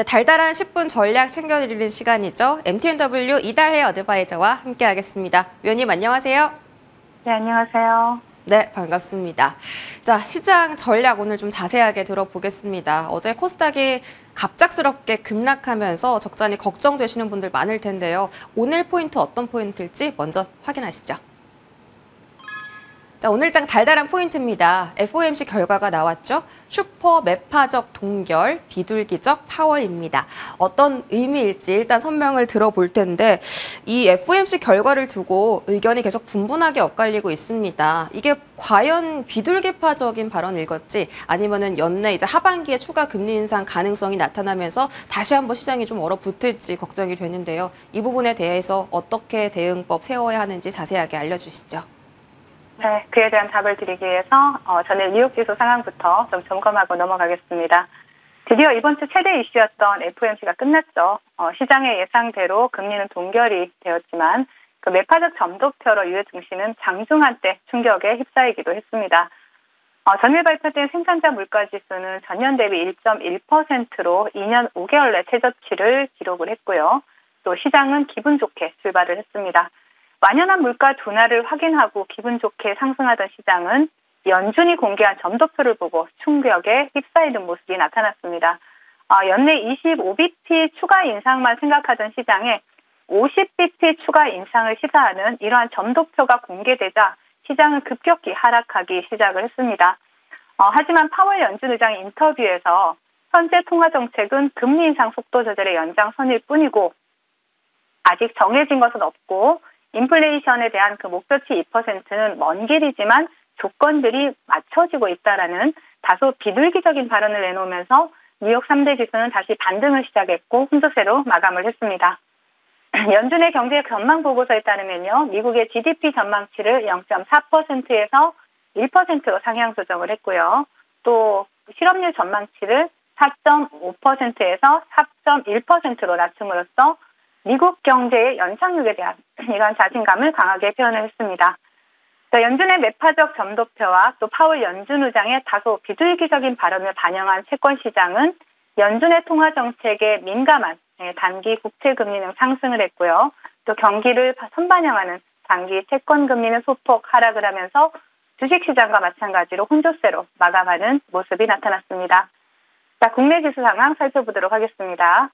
네, 달달한 10분 전략 챙겨드리는 시간이죠. MTNW 이달해 어드바이저와 함께하겠습니다. 위원님 안녕하세요. 네, 안녕하세요. 네, 반갑습니다. 자, 시장 전략 오늘 좀 자세하게 들어보겠습니다. 어제 코스닥이 갑작스럽게 급락하면서 적잖이 걱정되시는 분들 많을 텐데요. 오늘 포인트 어떤 포인트일지 먼저 확인하시죠. 자, 오늘장 달달한 포인트입니다. FOMC 결과가 나왔죠. 슈퍼 매파적 동결, 비둘기적 파월입니다. 어떤 의미일지 일단 설명을 들어볼 텐데 이 FOMC 결과를 두고 의견이 계속 분분하게 엇갈리고 있습니다. 이게 과연 비둘기파적인 발언일것지 아니면은 연내 이제 하반기에 추가 금리 인상 가능성이 나타나면서 다시 한번 시장이 좀 얼어붙을지 걱정이 되는데요. 이 부분에 대해서 어떻게 대응법 세워야 하는지 자세하게 알려주시죠. 네, 그에 대한 답을 드리기 위해서 전일 뉴욕 지수 상황부터 좀 점검하고 넘어가겠습니다. 드디어 이번 주 최대 이슈였던 FOMC가 끝났죠. 시장의 예상대로 금리는 동결이 되었지만 그 매파적 점도표로 유효 증시는 장중한 때 충격에 휩싸이기도 했습니다. 전일 발표된 생산자 물가 지수는 전년 대비 1.1%로 2년 5개월 내 최저치를 기록을 했고요. 또 시장은 기분 좋게 출발을 했습니다. 완연한 물가 둔화를 확인하고 기분 좋게 상승하던 시장은 연준이 공개한 점도표를 보고 충격에 휩싸이는 모습이 나타났습니다. 연내 25bp 추가 인상만 생각하던 시장에 50bp 추가 인상을 시사하는 이러한 점도표가 공개되자 시장은 급격히 하락하기 시작을 했습니다. 하지만 파월 연준 의장의 인터뷰에서 현재 통화 정책은 금리 인상 속도 조절의 연장선일 뿐이고 아직 정해진 것은 없고 인플레이션에 대한 그 목표치 2%는 먼 길이지만 조건들이 맞춰지고 있다라는 다소 비둘기적인 발언을 내놓으면서 뉴욕 3대 지수는 다시 반등을 시작했고 혼조세로 마감을 했습니다. 연준의 경제 전망 보고서에 따르면요. 미국의 GDP 전망치를 0.4%에서 1%로 상향 조정을 했고요. 또 실업률 전망치를 4.5%에서 4.1%로 낮춤으로써 미국 경제의 연착륙에 대한 이러한 자신감을 강하게 표현을 했습니다. 연준의 매파적 점도표와 또 파월 연준 의장의 다소 비둘기적인 발언을 반영한 채권 시장은 연준의 통화 정책에 민감한 단기 국채 금리는 상승을 했고요. 또 경기를 선반영하는 단기 채권 금리는 소폭 하락을 하면서 주식 시장과 마찬가지로 혼조세로 마감하는 모습이 나타났습니다. 자, 국내 지수 상황 살펴보도록 하겠습니다.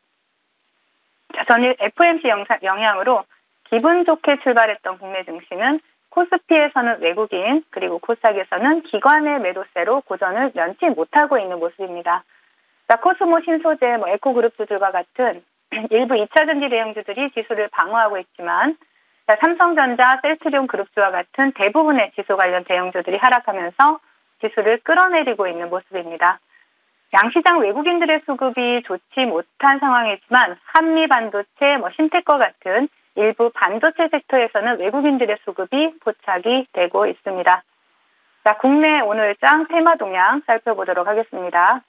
전일 FOMC 영향으로 기분 좋게 출발했던 국내 증시는 코스피에서는 외국인 그리고 코스닥에서는 기관의 매도세로 고전을 면치 못하고 있는 모습입니다. 코스모, 신소재, 에코그룹주들과 같은 일부 2차전지 대형주들이 지수를 방어하고 있지만 삼성전자, 셀트리온 그룹주와 같은 대부분의 지수 관련 대형주들이 하락하면서 지수를 끌어내리고 있는 모습입니다. 양시장 외국인들의 수급이 좋지 못한 상황이지만 한미반도체, 신테커 같은 일부 반도체 섹터에서는 외국인들의 수급이 포착이 되고 있습니다. 자, 국내 오늘장 테마 동향 살펴보도록 하겠습니다.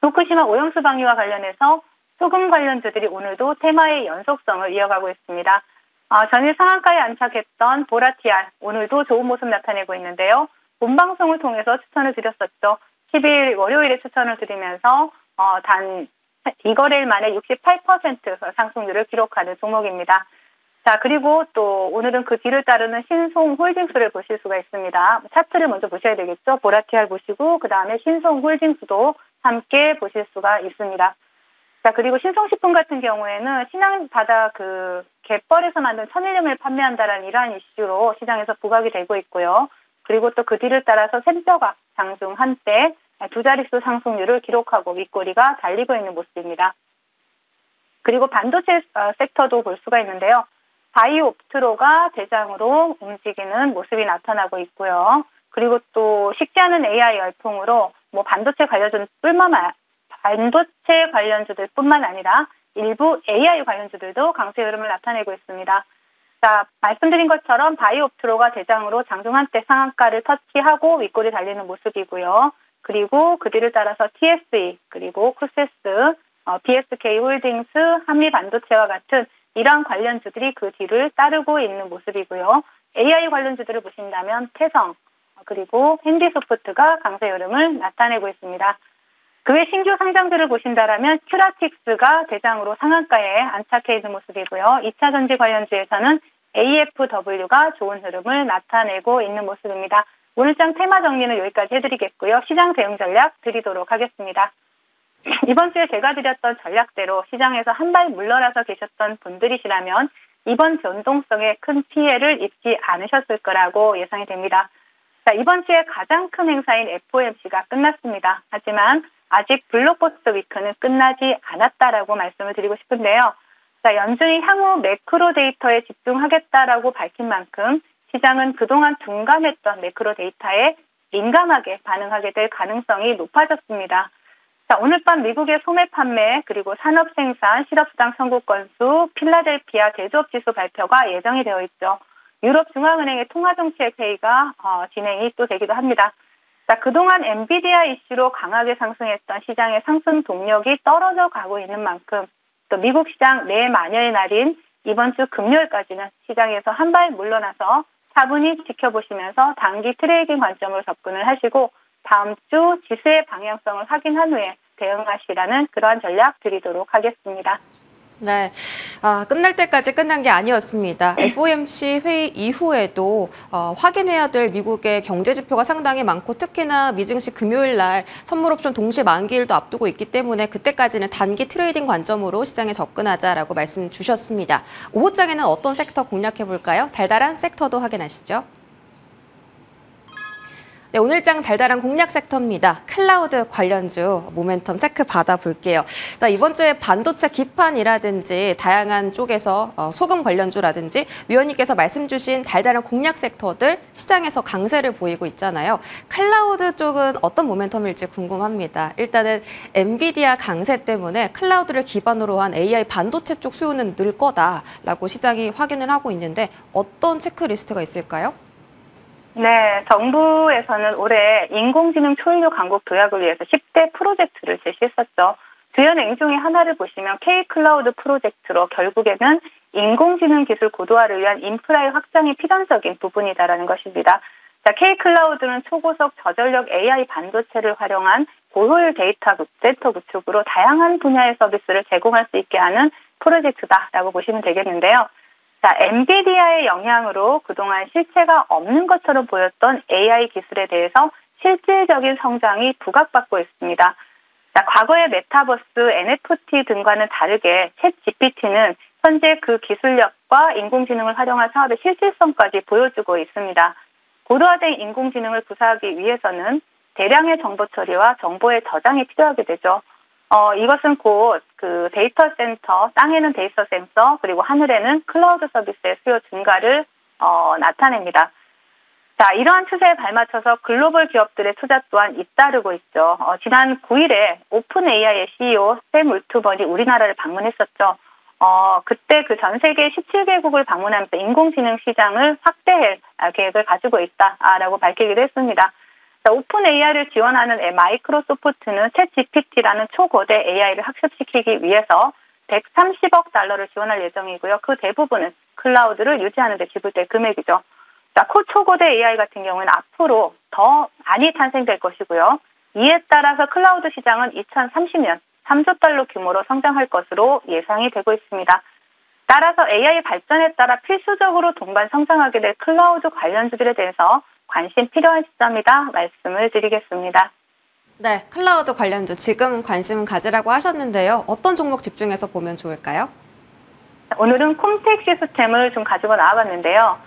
후쿠시마 오염수 방류와 관련해서 소금 관련주들이 오늘도 테마의 연속성을 이어가고 있습니다. 전일 상한가에 안착했던 보라티알 오늘도 좋은 모습 나타내고 있는데요. 본방송을 통해서 추천을 드렸었죠. 10일 월요일에 추천을 드리면서 단 2거래일 만에 68% 상승률을 기록하는 종목입니다. 자, 그리고 또 오늘은 그 뒤를 따르는 신송홀딩스를 보실 수가 있습니다. 차트를 먼저 보셔야 되겠죠. 보라티알 보시고 그 다음에 신송홀딩스도 함께 보실 수가 있습니다. 자, 그리고 신성식품 같은 경우에는 신앙바다 그 갯벌에서 만든 천일염을 판매한다라는 이러한 이슈로 시장에서 부각이 되고 있고요. 그리고 또 그 뒤를 따라서 샘뼈가 장중 한때 두 자릿수 상승률을 기록하고 윗꼬리가 달리고 있는 모습입니다. 그리고 반도체 섹터도 볼 수가 있는데요. 바이오옵트로가 대장으로 움직이는 모습이 나타나고 있고요. 그리고 또 식지 않은 AI 열풍으로 반도체 관련주들뿐만 아니라 일부 AI 관련주들도 강세 흐름을 나타내고 있습니다. 자, 말씀드린 것처럼 바이오옵트로가 대장으로 장중 한때 상한가를 터치하고 윗골이 달리는 모습이고요. 그리고 그 뒤를 따라서 TSE, 그리고 쿠세스, BSK 홀딩스, 한미반도체와 같은 이러한 관련주들이 그 뒤를 따르고 있는 모습이고요. AI 관련주들을 보신다면 태성, 그리고 핸디소프트가 강세 흐름을 나타내고 있습니다. 그 외 신규 상장들을 보신다라면 큐라틱스가 대장으로 상한가에 안착해 있는 모습이고요. 2차 전지 관련주에서는 AFW가 좋은 흐름을 나타내고 있는 모습입니다. 오늘장 테마 정리는 여기까지 해드리겠고요. 시장 대응 전략 드리도록 하겠습니다. 이번 주에 제가 드렸던 전략대로 시장에서 한 발 물러나서 계셨던 분들이시라면 이번 변동성에 큰 피해를 입지 않으셨을 거라고 예상이 됩니다. 자, 이번 주에 가장 큰 행사인 FOMC가 끝났습니다. 하지만 아직 블록버스터 위크는 끝나지 않았다라고 말씀을 드리고 싶은데요. 자, 연준이 향후 매크로 데이터에 집중하겠다라고 밝힌 만큼 시장은 그동안 둔감했던 매크로 데이터에 민감하게 반응하게 될 가능성이 높아졌습니다. 자, 오늘 밤 미국의 소매 판매 그리고 산업 생산, 실업수당 선고 건수, 필라델피아 제조업 지수 발표가 예정이 되어 있죠. 유럽 중앙은행의 통화정책 회의가 진행이 또 되기도 합니다. 자, 그동안 엔비디아 이슈로 강하게 상승했던 시장의 상승 동력이 떨어져 가고 있는 만큼 또 미국 시장 내마녀의 날인 이번 주 금요일까지는 시장에서 한 발 물러나서 차분히 지켜보시면서 단기 트레이딩 관점으로 접근을 하시고 다음 주 지수의 방향성을 확인한 후에 대응하시라는 그러한 전략 드리도록 하겠습니다. 네, 끝날 때까지 끝난 게 아니었습니다. FOMC 회의 이후에도 확인해야 될 미국의 경제 지표가 상당히 많고 특히나 미증시 금요일 날 선물 옵션 동시 만기일도 앞두고 있기 때문에 그때까지는 단기 트레이딩 관점으로 시장에 접근하자라고 말씀 주셨습니다. 오후장에는 어떤 섹터 공략해 볼까요? 달달한 섹터도 확인하시죠. 네, 오늘장 달달한 공략 섹터입니다. 클라우드 관련주 모멘텀 체크 받아볼게요. 자, 이번 주에 반도체 기판이라든지 다양한 쪽에서 소금 관련주라든지 위원님께서 말씀 주신 달달한 공략 섹터들 시장에서 강세를 보이고 있잖아요. 클라우드 쪽은 어떤 모멘텀일지 궁금합니다. 일단은 엔비디아 강세 때문에 클라우드를 기반으로 한 AI 반도체 쪽 수요는 늘 거다라고 시장이 확인을 하고 있는데 어떤 체크리스트가 있을까요? 네, 정부에서는 올해 인공지능 초일류 강국 도약을 위해서 10대 프로젝트를 제시했었죠. 주요 내용 중에 하나를 보시면 K-클라우드 프로젝트로 결국에는 인공지능 기술 고도화를 위한 인프라의 확장이 필연적인 부분이다라는 것입니다. 자, K-클라우드는 초고속 저전력 AI 반도체를 활용한 고효율 데이터 센터 구축으로 다양한 분야의 서비스를 제공할 수 있게 하는 프로젝트다라고 보시면 되겠는데요. 자, 엔비디아의 영향으로 그동안 실체가 없는 것처럼 보였던 AI 기술에 대해서 실질적인 성장이 부각받고 있습니다. 자, 과거의 메타버스, NFT 등과는 다르게 챗 GPT는 현재 그 기술력과 인공지능을 활용한 사업의 실질성까지 보여주고 있습니다. 고도화된 인공지능을 구사하기 위해서는 대량의 정보 처리와 정보의 저장이 필요하게 되죠. 이것은 곧 그 데이터 센터, 땅에는 데이터 센터, 그리고 하늘에는 클라우드 서비스의 수요 증가를 나타냅니다. 자, 이러한 추세에 발맞춰서 글로벌 기업들의 투자 또한 잇따르고 있죠. 지난 9일에 오픈 AI의 CEO 샘 울트먼이 우리나라를 방문했었죠. 그때 그 전 세계 17개국을 방문하면서 인공지능 시장을 확대할 계획을 가지고 있다라고 밝히기도 했습니다. 자, 오픈 AI를 지원하는 마이크로소프트는 챗 GPT라는 초거대 AI를 학습시키기 위해서 130억 달러를 지원할 예정이고요. 그 대부분은 클라우드를 유지하는 데 지불될 금액이죠. 자, 초고대 AI 같은 경우는 앞으로 더 많이 탄생될 것이고요. 이에 따라서 클라우드 시장은 2030년 3조 달러 규모로 성장할 것으로 예상이 되고 있습니다. 따라서 AI 발전에 따라 필수적으로 동반 성장하게 될 클라우드 관련주들에 대해서 관심 필요한 시점이다 말씀을 드리겠습니다. 네, 클라우드 관련주 지금 관심 가지라고 하셨는데요. 어떤 종목 집중해서 보면 좋을까요? 오늘은 콤텍 시스템을 좀 가지고 나와봤는데요.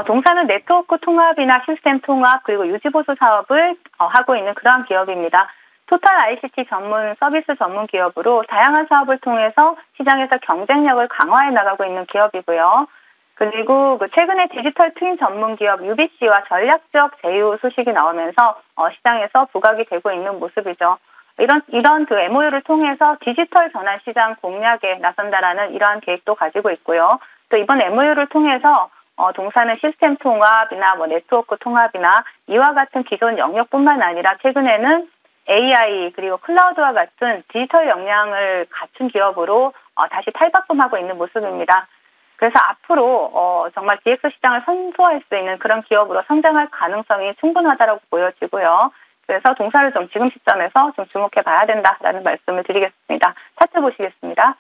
동사는 네트워크 통합이나 시스템 통합 그리고 유지보수 사업을 하고 있는 그러한 기업입니다. 토탈 ICT 전문 서비스 전문 기업으로 다양한 사업을 통해서 시장에서 경쟁력을 강화해 나가고 있는 기업이고요. 그리고 최근에 디지털 트윈 전문 기업 UBC와 전략적 제휴 소식이 나오면서 시장에서 부각이 되고 있는 모습이죠. 이런 그 MOU를 통해서 디지털 전환 시장 공략에 나선다라는 이러한 계획도 가지고 있고요. 또 이번 MOU를 통해서 동사는 시스템 통합이나 네트워크 통합이나 이와 같은 기존 영역뿐만 아니라 최근에는 AI 그리고 클라우드와 같은 디지털 역량을 갖춘 기업으로 다시 탈바꿈하고 있는 모습입니다. 그래서 앞으로 정말 DX 시장을 선도할 수 있는 그런 기업으로 성장할 가능성이 충분하다고 보여지고요. 그래서 동사를 좀 지금 시점에서 좀 주목해 봐야 된다라는 말씀을 드리겠습니다. 차트 보시겠습니다.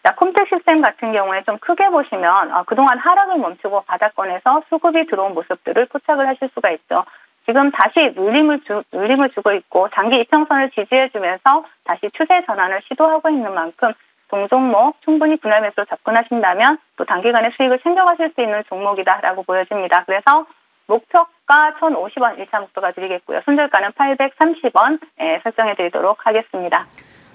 자, 콤텍 시스템 같은 경우에 좀 크게 보시면 그동안 하락을 멈추고 바닥권에서 수급이 들어온 모습들을 포착을 하실 수가 있죠. 지금 다시 눌림을 주고 있고 장기 이평선을 지지해주면서 다시 추세 전환을 시도하고 있는 만큼 동종목 충분히 분할 매수로 접근하신다면 또 단기간에 수익을 챙겨가실 수 있는 종목이다라고 보여집니다. 그래서 목표가 1,050원 1차 목표가 드리겠고요. 손절가는 830원 설정해 드리도록 하겠습니다.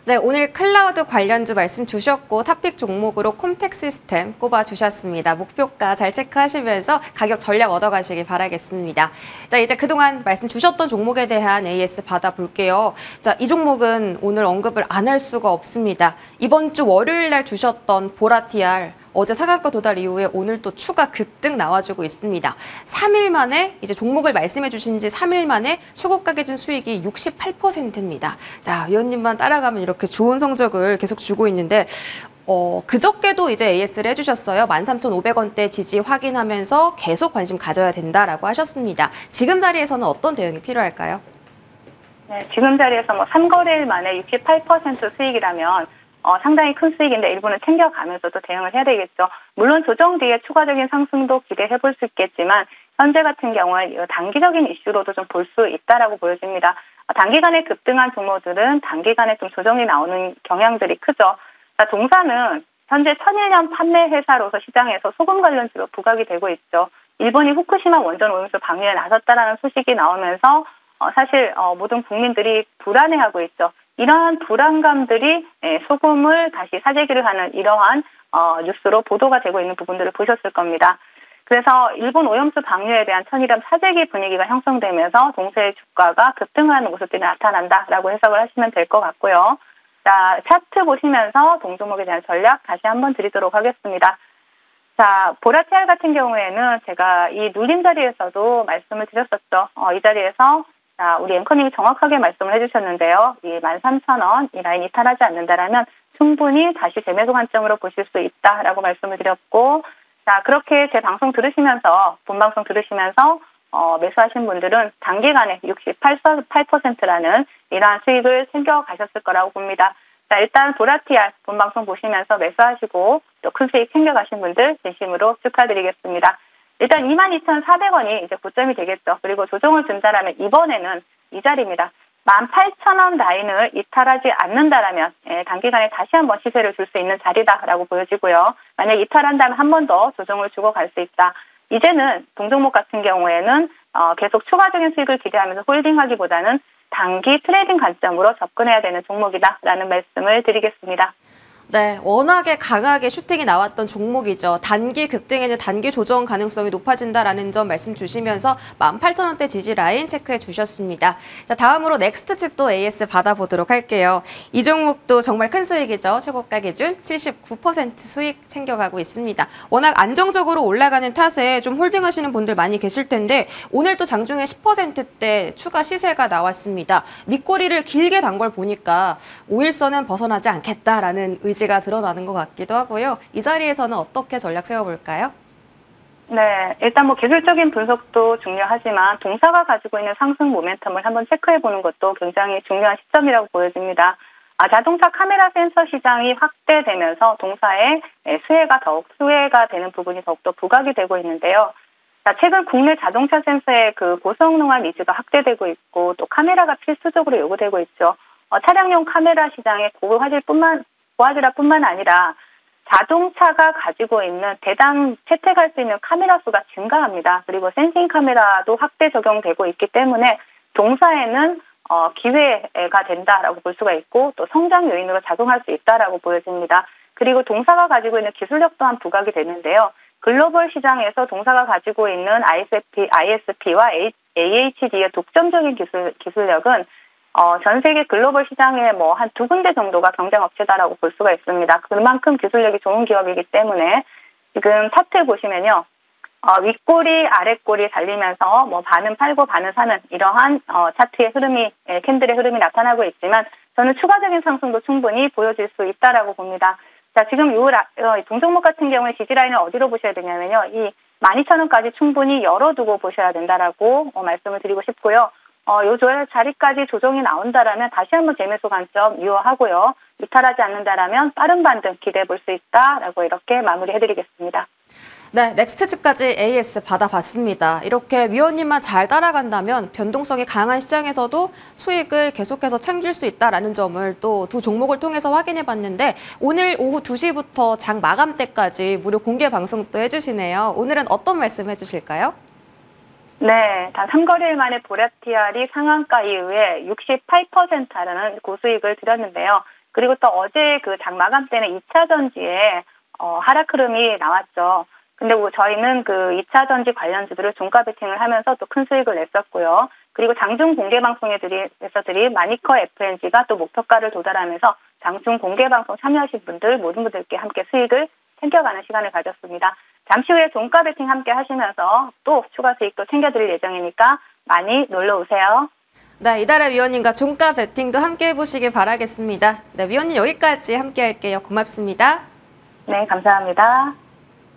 네, 오늘 클라우드 관련주 말씀 주셨고 탑픽 종목으로 콤텍 시스템 꼽아주셨습니다. 목표가 잘 체크하시면서 가격 전략 얻어가시기 바라겠습니다. 자, 이제 그동안 말씀 주셨던 종목에 대한 AS 받아볼게요. 자, 이 종목은 오늘 언급을 안 할 수가 없습니다. 이번 주 월요일 날 주셨던 보라TR 어제 상한가 도달 이후에 오늘 또 추가 급등 나와주고 있습니다. 3일 만에 이제 종목을 말씀해 주신 지 3일 만에 초고가 기준 수익이 68%입니다. 자, 위원님만 따라가면 이렇게 좋은 성적을 계속 주고 있는데 그저께도 이제 AS를 해주셨어요. 13,500원대 지지 확인하면서 계속 관심 가져야 된다라고 하셨습니다. 지금 자리에서는 어떤 대응이 필요할까요? 네, 지금 자리에서 3거래일 만에 68% 수익이라면 상당히 큰 수익인데 일부는 챙겨가면서도 대응을 해야 되겠죠. 물론 조정 뒤에 추가적인 상승도 기대해 볼 수 있겠지만 현재 같은 경우에 단기적인 이슈로도 좀 볼 수 있다라고 보여집니다. 단기간에 급등한 종목들은 단기간에 좀 조정이 나오는 경향들이 크죠. 동사는 현재 천일염 판매 회사로서 시장에서 소금 관련주로 부각이 되고 있죠. 일본이 후쿠시마 원전 오염수 방류에 나섰다라는 소식이 나오면서 사실 모든 국민들이 불안해하고 있죠. 이러한 불안감들이 소금을 다시 사재기를 하는 이러한 뉴스로 보도가 되고 있는 부분들을 보셨을 겁니다. 그래서 일본 오염수 방류에 대한 천일염 사재기 분위기가 형성되면서 동사의 주가가 급등하는 모습들이 나타난다라고 해석을 하시면 될 것 같고요. 자, 차트 보시면서 동종목에 대한 전략 다시 한번 드리도록 하겠습니다. 자, 보라TR 같은 경우에는 제가 이 눌림 자리에서도 말씀을 드렸었죠. 이 자리에서 자, 우리 앵커님이 정확하게 말씀을 해주셨는데요. 이 13,000원 이 라인 이탈하지 않는다라면 충분히 다시 재매수 관점으로 보실 수 있다라고 말씀을 드렸고, 자, 그렇게 제 방송 들으시면서 본방송 들으시면서 매수하신 분들은 단기간에 68%라는 이러한 수익을 챙겨가셨을 거라고 봅니다. 자, 일단 보라TR 본방송 보시면서 매수하시고 또 큰 수익 챙겨가신 분들 진심으로 축하드리겠습니다. 일단 22,400원이 이제 고점이 되겠죠. 그리고 조정을 준다라면 이번에는 이 자리입니다. 18,000원 라인을 이탈하지 않는다라면 단기간에 다시 한번 시세를 줄 수 있는 자리다라고 보여지고요. 만약 이탈한다면 한 번 더 조정을 주고 갈 수 있다. 이제는 동종목 같은 경우에는 계속 추가적인 수익을 기대하면서 홀딩하기보다는 단기 트레이딩 관점으로 접근해야 되는 종목이다라는 말씀을 드리겠습니다. 네, 워낙에 강하게 슈팅이 나왔던 종목이죠. 단기 급등에는 단기 조정 가능성이 높아진다라는 점 말씀 주시면서 18,000원대 지지 라인 체크해 주셨습니다. 자, 다음으로 넥스트칩도 AS 받아보도록 할게요. 이 종목도 정말 큰 수익이죠. 최고가 기준 79% 수익 챙겨가고 있습니다. 워낙 안정적으로 올라가는 탓에 좀 홀딩하시는 분들 많이 계실 텐데 오늘 또 장중에 10%대 추가 시세가 나왔습니다. 밑꼬리를 길게 단 걸 보니까 5일선은 벗어나지 않겠다라는 의지가 드러나는 것 같기도 하고요. 이 자리에서는 어떻게 전략 세워볼까요? 네, 일단 기술적인 분석도 중요하지만 동사가 가지고 있는 상승 모멘텀을 한번 체크해보는 것도 굉장히 중요한 시점이라고 보여집니다. 자동차 카메라 센서 시장이 확대되면서 동사의 수혜가 되는 부분이 더욱더 부각이 되고 있는데요. 자, 최근 국내 자동차 센서의 그 고성능화 니즈가 확대되고 있고 또 카메라가 필수적으로 요구되고 있죠. 차량용 카메라 시장의 고화질화뿐만 아니라 자동차가 가지고 있는 대당 채택할 수 있는 카메라 수가 증가합니다. 그리고 센싱 카메라도 확대 적용되고 있기 때문에 동사에는 기회가 된다라고 볼 수가 있고 또 성장 요인으로 작용할 수 있다라고 보여집니다. 그리고 동사가 가지고 있는 기술력 또한 부각이 되는데요. 글로벌 시장에서 동사가 가지고 있는 ISP와 AHD의 독점적인 기술력은 전 세계 글로벌 시장에 한 2군데 정도가 경쟁 업체다라고 볼 수가 있습니다. 그만큼 기술력이 좋은 기업이기 때문에 지금 차트 보시면요. 윗꼬리, 아랫꼬리 달리면서 반은 팔고 반은 사는 이러한 차트의 흐름이, 캔들의 흐름이 나타나고 있지만 저는 추가적인 상승도 충분히 보여질 수 있다라고 봅니다. 자, 지금 동종목 같은 경우에 지지라인을 어디로 보셔야 되냐면요. 이 12,000원까지 충분히 열어두고 보셔야 된다라고 말씀을 드리고 싶고요. 요 자리까지 조정이 나온다라면 다시 한번 재매수 관점 유효하고요. 이탈하지 않는다라면 빠른 반등 기대해 볼 수 있다라고 이렇게 마무리해드리겠습니다. 네, 넥스트집까지 AS 받아봤습니다. 이렇게 위원님만 잘 따라간다면 변동성이 강한 시장에서도 수익을 계속해서 챙길 수 있다는 점을 또 두 종목을 통해서 확인해봤는데 오늘 오후 2시부터 장 마감 때까지 무료 공개 방송도 해주시네요. 오늘은 어떤 말씀 해주실까요? 네, 단 3거래일 만에 보라티알이 상한가 이후에 68%라는 고수익을 드렸는데요. 그리고 또 어제 그 장 마감 때는 2차 전지에 하락 흐름이 나왔죠. 근데 저희는 그 2차 전지 관련주들을 종가 베팅을 하면서 또 큰 수익을 냈었고요. 그리고 장중 공개 방송에서 드린 마니커 FNG가 또 목표가를 도달하면서 장중 공개 방송 참여하신 분들 모든 분들께 함께 수익을 챙겨가는 시간을 가졌습니다. 잠시 후에 종가 베팅 함께 하시면서 또 추가 수익도 챙겨드릴 예정이니까 많이 놀러 오세요. 네, 이달의 위원님과 종가 베팅도 함께 해보시길 바라겠습니다. 네, 위원님 여기까지 함께 할게요. 고맙습니다. 네, 감사합니다.